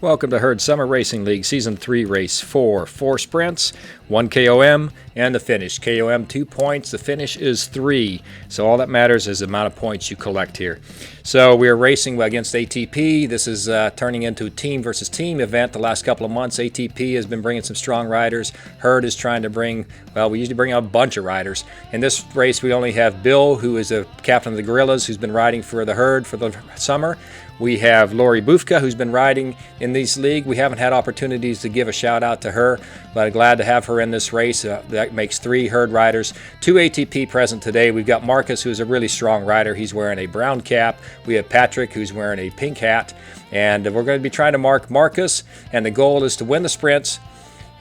Welcome to Herd Summer Racing League Season 3 Race 4. 4 sprints, 1 KOM, and the finish. KOM 2 points, the finish is 3. So all that matters is the amount of points you collect here. So we are racing against ATP. This is turning into a team versus team event the last couple of months. ATP has been bringing some strong riders. Herd is trying to bring, well, we usually bring out a bunch of riders. In this race we only have Bill, who is a captain of the Gorillas, who's been riding for the Herd for the summer. We have Lori Bufka, who's been riding in this league. We haven't had opportunities to give a shout out to her, but I'm glad to have her in this race. That makes 3 Herd riders. 2 ATP present today. We've got Marcus, who's a really strong rider. He's wearing a brown cap. We have Patrick, who's wearing a pink hat. And we're going to be trying to mark Marcus. And the goal is to win the sprints,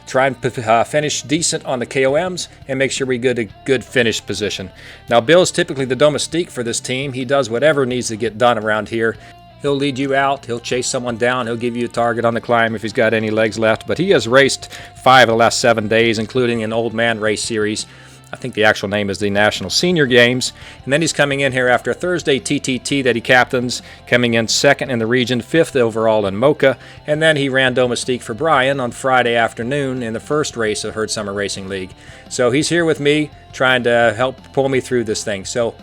try and finish decent on the KOMs, and make sure we get a good finish position. Now, Bill's typically the domestique for this team. He does whatever needs to get done around here. He'll lead you out, he'll chase someone down, he'll give you a target on the climb if he's got any legs left. But he has raced 5 of the last 7 days, including an old man race series. I think the actual name is the National Senior Games. And then he's coming in here after a Thursday TTT that he captains, coming in 2nd in the region, 5th overall in Mocha. And then he ran domestique for Brian on Friday afternoon in the first race of Herd Summer Racing League. So he's here with me trying to help pull me through this thing. So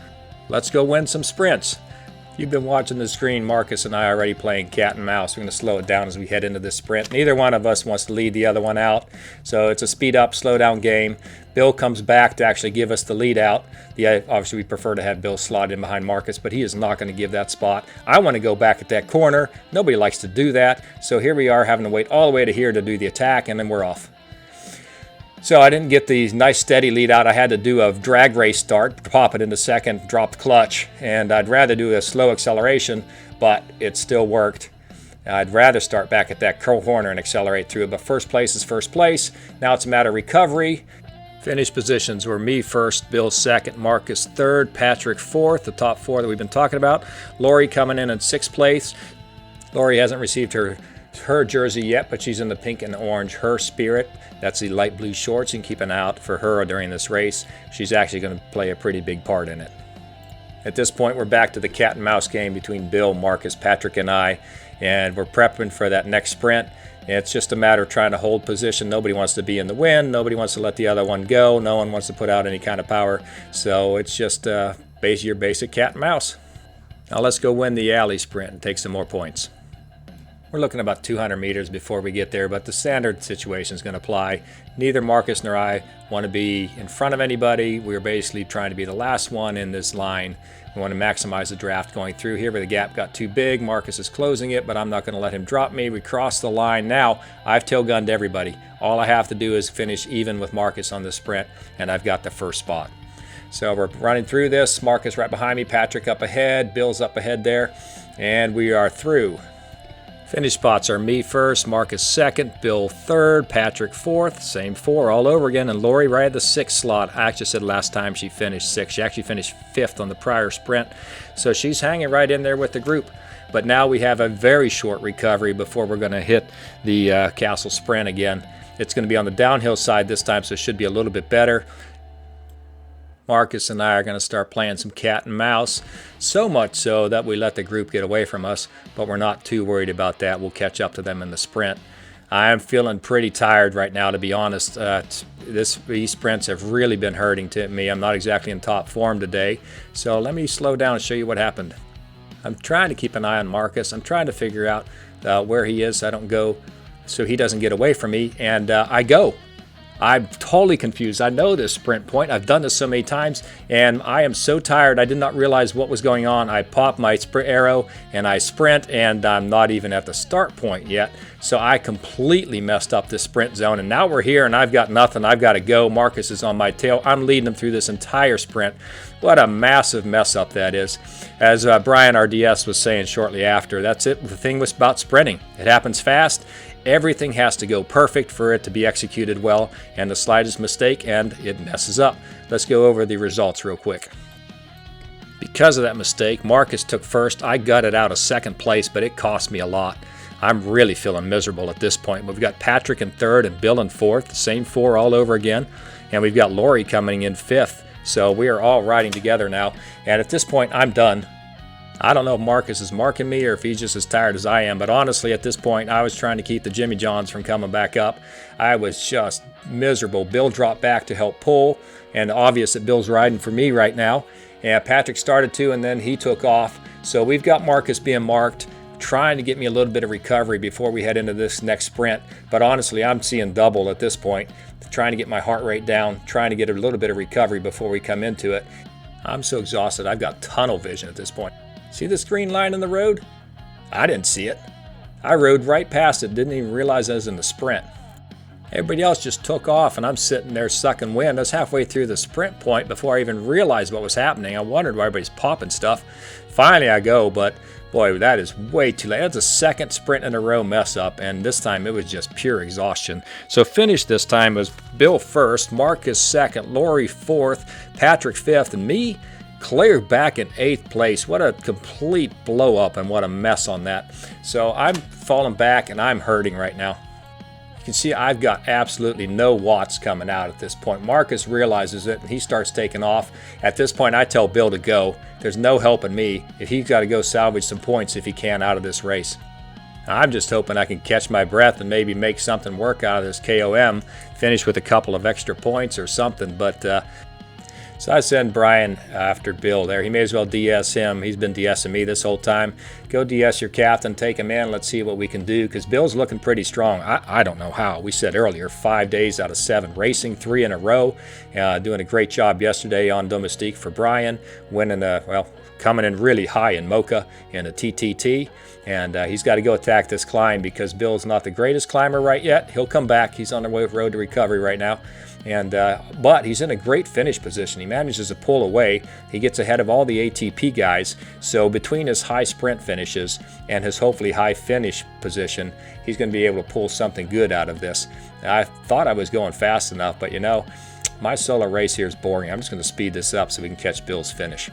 let's go win some sprints. You've been watching the screen. Marcus and I are already playing cat and mouse. We're going to slow it down as we head into this sprint. Neither one of us wants to lead the other one out, so it's a speed up, slow down game. Bill comes back to actually give us the lead out. Obviously, we prefer to have Bill slot in behind Marcus, but he is not going to give that spot. I want to go back at that corner. Nobody likes to do that, so here we are having to wait all the way to here to do the attack, and then we're off. So I didn't get the nice steady lead out. I had to do a drag race start, pop it into second, drop the clutch, and I'd rather do a slow acceleration, but it still worked. I'd rather start back at that corner and accelerate through it, but first place is first place. Now it's a matter of recovery. Finish positions were me first, Bill second, Marcus third, Patrick fourth, the top 4 that we've been talking about. Lori coming in 6th place. Lori hasn't received her jersey yet, but she's in the pink and orange Her Spirit. That's the light blue shorts. You can keep an eye out for her during this race. She's actually going to play a pretty big part in it. At this point, we're back to the cat and mouse game between Bill, Marcus, Patrick, and I, and we're prepping for that next sprint. And it's just a matter of trying to hold position. Nobody wants to be in the wind. Nobody wants to let the other one go. No one wants to put out any kind of power. So it's just your basic cat and mouse. Now let's go win the alley sprint and take some more points. We're looking about 200 meters before we get there, but the standard situation is going to apply. Neither Marcus nor I want to be in front of anybody. We're basically trying to be the last one in this line. We want to maximize the draft going through here, but the gap got too big. Marcus is closing it, but I'm not going to let him drop me. We cross the line. Now I've tail-gunned everybody. All I have to do is finish even with Marcus on the sprint, and I've got the first spot. So we're running through this. Marcus right behind me, Patrick up ahead, Bill's up ahead there, and we are through. Finish spots are me first, Marcus second, Bill third, Patrick fourth, same 4 all over again, and Lori right at the 6th slot. I actually said last time she finished 6th. She actually finished 5th on the prior sprint, so she's hanging right in there with the group. But now we have a very short recovery before we're going to hit the Castle Sprint again. It's going to be on the downhill side this time, so it should be a little bit better. Marcus and I are going to start playing some cat and mouse, so much so that we let the group get away from us, but we're not too worried about that. We'll catch up to them in the sprint. I am feeling pretty tired right now, to be honest. These sprints have really been hurting to me. I'm not exactly in top form today, so let me slow down and show you what happened. I'm trying to keep an eye on Marcus. I'm trying to figure out where he is so he doesn't get away from me, and I go. I'm totally confused. I know this sprint point. I've done this so many times, and I am so tired. I did not realize what was going on. I pop my sprint arrow, and I sprint, and I'm not even at the start point yet. So I completely messed up this sprint zone, and now we're here, and I've got nothing. I've got to go. Marcus is on my tail. I'm leading him through this entire sprint. What a massive mess up that is. As Brian, our DS, was saying shortly after, that's it. The thing was about sprinting. It happens fast. Everything has to go perfect for it to be executed well, and the slightest mistake and it messes up. Let's go over the results real quick. Because of that mistake, Marcus took first. I gutted out a 2nd place, but it cost me a lot. I'm really feeling miserable at this point. We've got Patrick in 3rd and Bill in 4th, same 4 all over again, and we've got Lori coming in 5th. So we are all riding together now, and at this point I'm done. I don't know if Marcus is marking me or if he's just as tired as I am, but honestly at this point I was trying to keep the Jimmy Johns from coming back up. I was just miserable. Bill dropped back to help pull, and obvious that Bill's riding for me right now. And Patrick started to, and then he took off. So we've got Marcus being marked, trying to get me a little bit of recovery before we head into this next sprint. But honestly, I'm seeing double at this point, trying to get my heart rate down, trying to get a little bit of recovery before we come into it. I'm so exhausted, I've got tunnel vision at this point. See this green line in the road? I didn't see it. I rode right past it, didn't even realize I was in the sprint. Everybody else just took off, and I'm sitting there sucking wind. I was halfway through the sprint point before I even realized what was happening. I wondered why everybody's popping stuff. Finally I go, but boy, that is way too late. That's a second sprint in a row mess up, and this time it was just pure exhaustion. So finish this time was Bill first, Marcus second, Lori fourth, Patrick fifth, and me clear back in 8th place. What a complete blow up and what a mess on that. So I'm falling back and I'm hurting right now. You can see I've got absolutely no watts coming out at this point. Marcus realizes it and he starts taking off. At this point I tell Bill to go. There's no helping me. If he's got to go salvage some points if he can out of this race. I'm just hoping I can catch my breath and maybe make something work out of this KOM, finish with a couple of extra points or something, but so I send Brian after Bill there. He may as well DS him. He's been DSing me this whole time. Go DS your captain, take him in. Let's see what we can do, because Bill's looking pretty strong. I don't know how. We said earlier, 5 days out of 7 racing, 3 in a row. Doing a great job yesterday on Domestique for Brian, winning coming in really high in Mocha in a TTT. And he's got to go attack this climb because Bill's not the greatest climber right yet. He'll come back. He's on the road to recovery right now. And but he's in a great finish position. He manages to pull away. He gets ahead of all the ATP guys. So between his high sprint finishes and his hopefully high finish position, he's going to be able to pull something good out of this. I thought I was going fast enough, but you know, my solo race here is boring. I'm just going to speed this up so we can catch Bill's finish.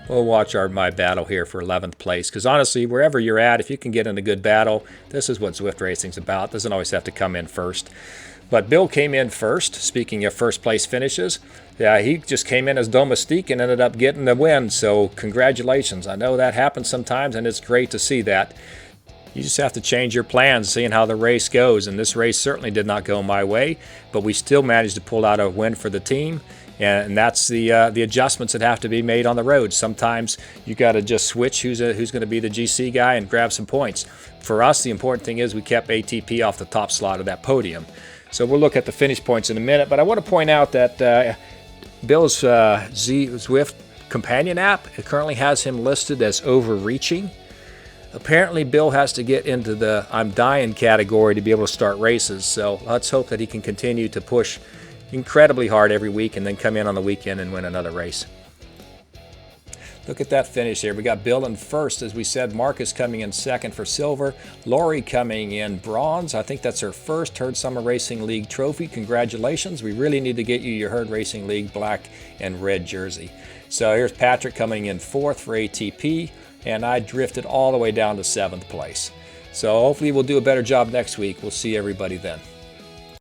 We'll watch my battle here for 11th place, because honestly, wherever you're at, if you can get in a good battle, this is what Zwift racing's about. Doesn't always have to come in first. But Bill came in first. Speaking of first place finishes, he just came in as Domestique and ended up getting the win. So congratulations. I know that happens sometimes, and it's great to see that. You just have to change your plans, seeing how the race goes. And this race certainly did not go my way, but we still managed to pull out a win for the team. And that's the adjustments that have to be made on the road. Sometimes you got to just switch who's going to be the GC guy and grab some points. For us, the important thing is we kept ATP off the top slot of that podium. So we'll look at the finish points in a minute. But I want to point out that Bill's Zwift companion app, it currently has him listed as overreaching. Apparently Bill has to get into the I'm dying category to be able to start races. So let's hope that he can continue to push incredibly hard every week and then come in on the weekend and win another race. Look at that finish here. We got Bill in first, as we said. Marcus coming in second for silver. Lori coming in bronze. I think that's her first Herd Summer Racing League trophy. Congratulations. We really need to get you your Herd Racing League black and red jersey. So here's Patrick coming in fourth for ATP, and I drifted all the way down to 7th place. So hopefully we'll do a better job next week. We'll see everybody then.